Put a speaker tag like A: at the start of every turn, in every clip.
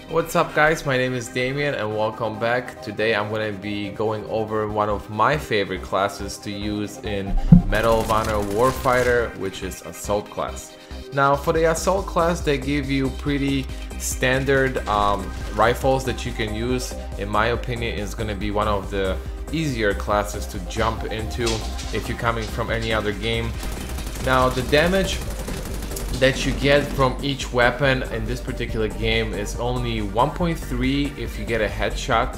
A: What's up guys, my name is Damien and welcome back. Today I'm going to be going over one of my favorite classes to use in Medal of Honor Warfighter, which is Assault class. Now for the Assault class, they give you pretty standard rifles that you can use. In my opinion, it's going to be one of the easier classes to jump into if you're coming from any other game. Now the damage that you get from each weapon in this particular game is only 1.3 if you get a headshot,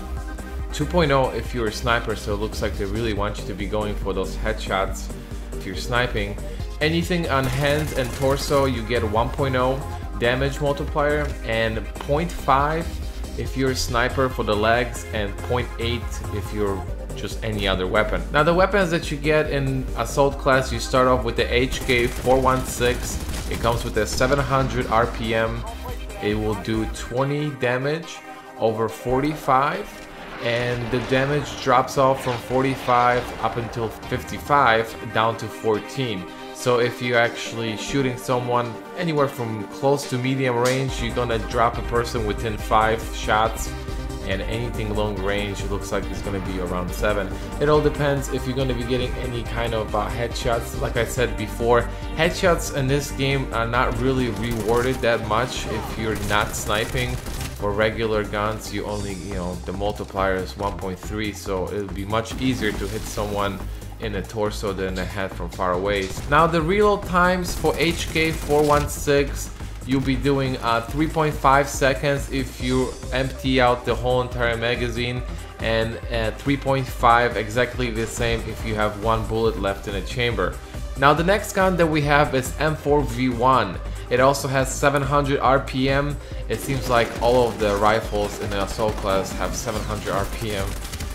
A: 2.0 if you're a sniper, so it looks like they really want you to be going for those headshots if you're sniping. Anything on hands and torso, you get 1.0 damage multiplier, and 0.5 if you're a sniper for the legs, and 0.8 if you're just any other weapon. Now the weapons that you get in Assault class, you start off with the HK416. It comes with a 700 RPM. It will do 20 damage over 45, and the damage drops off from 45 up until 55 down to 14. So if you're actually shooting someone anywhere from close to medium range, you're gonna drop a person within 5 shots, and anything long range, it looks like it's going to be around 7. It all depends if you're going to be getting any kind of headshots. Like I said before, headshots in this game are not really rewarded that much if you're not sniping. For regular guns, you only, the multiplier is 1.3, so it'll be much easier to hit someone in the torso than the head from far away. Now the reload times for HK416, you'll be doing 3.5 seconds if you empty out the whole entire magazine, and 3.5 exactly the same if you have one bullet left in a chamber. Now the next gun that we have is M4V1. It also has 700 RPM. It seems like all of the rifles in the Assault class have 700 RPM.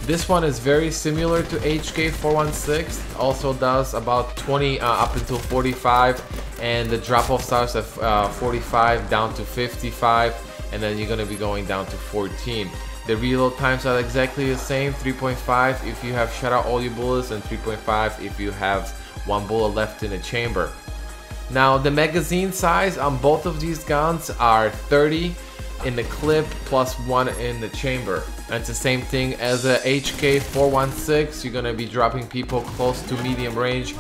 A: This one is very similar to HK416, also does about 20 up until 45, and the drop-off starts at 45 down to 55, and then you're going to be going down to 14. The reload times are exactly the same, 3.5 if you have shot out all your bullets, and 3.5 if you have one bullet left in the chamber. Now the magazine size on both of these guns are 30 in the clip plus 1 in the chamber. It's the same thing as a HK416. You're gonna be dropping people close to medium range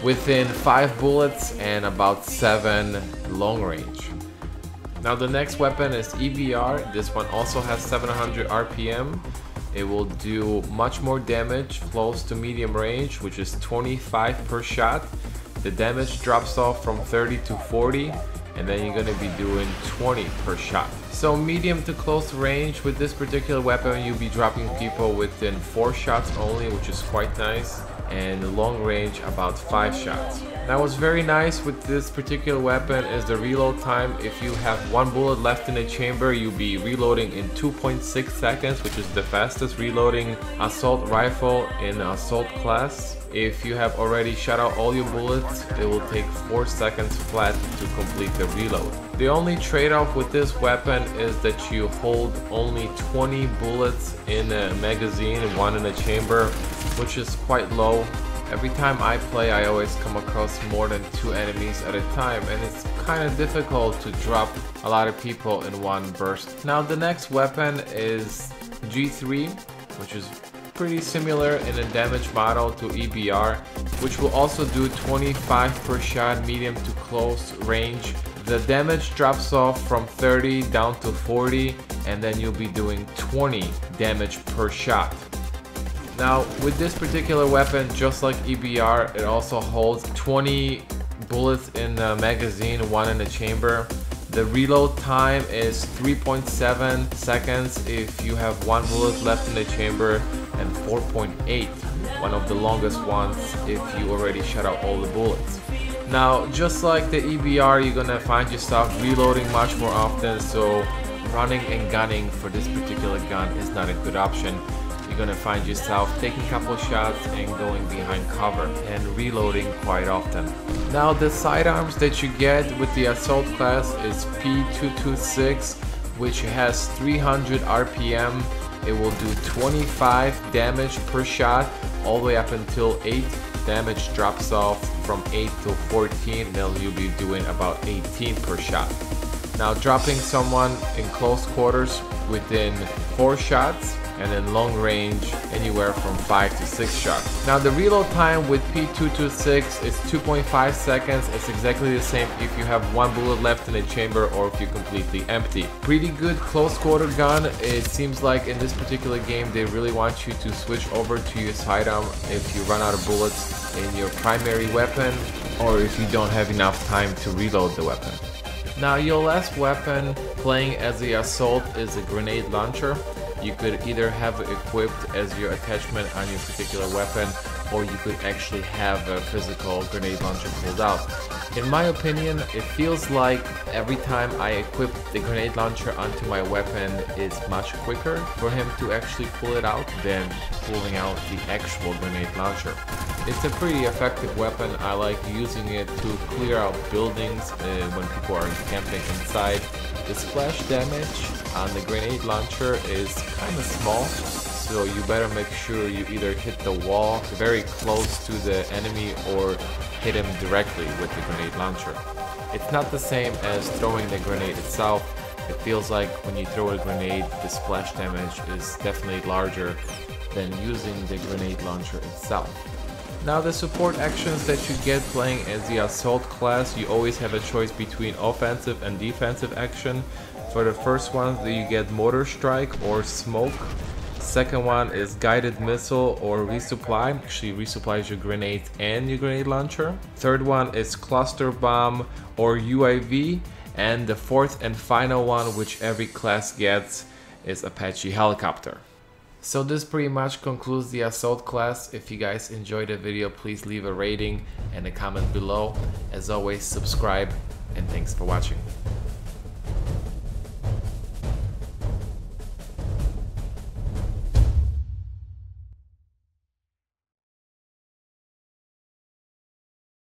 A: within 5 bullets and about 7 long range. Now the next weapon is EBR. This one also has 700 RPM. It will do much more damage close to medium range, which is 25 per shot. The damage drops off from 30 to 40, and then you're going to be doing 20 per shot. So medium to close range with this particular weapon, you'll be dropping people within 4 shots only, which is quite nice, and long range about 5 shots. Now what's very nice with this particular weapon is the reload time. If you have 1 bullet left in the chamber, you'll be reloading in 2.6 seconds, which is the fastest reloading assault rifle in Assault class. If you have already shot out all your bullets, it will take 4 seconds flat to complete the reload. The only trade-off with this weapon is that you hold only 20 bullets in a magazine and 1 in a chamber, which is quite low. Every time I play, I always come across more than 2 enemies at a time, and it's kind of difficult to drop a lot of people in one burst. Now the next weapon is G3, which is pretty similar in a damage model to EBR, which will also do 25 per shot medium to close range. The damage drops off from 30 down to 40, and then you'll be doing 20 damage per shot. Now with this particular weapon, just like EBR, it also holds 20 bullets in the magazine, 1 in the chamber. The reload time is 3.7 seconds if you have 1 bullet left in the chamber, and 4.8, one of the longest ones if you already shot out all the bullets. Now just like the EBR, you're gonna find yourself reloading much more often, so running and gunning for this particular gun is not a good option. You're gonna find yourself taking a couple shots and going behind cover and reloading quite often. Now the sidearms that you get with the Assault class is P226, which has 300 RPM. It will do 25 damage per shot all the way up until 8. Damage drops off from 8 to 14, then you'll be doing about 18 per shot. Now dropping someone in close quarters within 4 shots, and in long range anywhere from 5 to 6 shots. Now the reload time with P226 is 2.5 seconds. It's exactly the same if you have 1 bullet left in the chamber or if you're completely empty. Pretty good close quarter gun. It seems like in this particular game they really want you to switch over to your sidearm if you run out of bullets in your primary weapon or if you don't have enough time to reload the weapon. Now your last weapon playing as the assault is a grenade launcher. You could either have it equipped as your attachment on your particular weapon, or you could actually have a physical grenade launcher pulled out. In my opinion, it feels like every time I equip the grenade launcher onto my weapon, it's much quicker for him to actually pull it out than pulling out the actual grenade launcher. It's a pretty effective weapon. I like using it to clear out buildings when people are camping inside. The splash damage on the grenade launcher is kind of small, so you better make sure you either hit the wall very close to the enemy or hit him directly with the grenade launcher. It's not the same as throwing the grenade itself. It feels like when you throw a grenade, the splash damage is definitely larger than using the grenade launcher itself. Now the support actions that you get playing as the assault class, you always have a choice between offensive and defensive action. For the first one, you get mortar strike or smoke. Second one is guided missile or resupply. Actually resupplies your grenade and your grenade launcher. Third one is cluster bomb or UAV. And the fourth and final one, which every class gets, is Apache helicopter. So this pretty much concludes the assault class. If you guys enjoyed the video, please leave a rating and a comment below. As always, subscribe, and thanks for watching.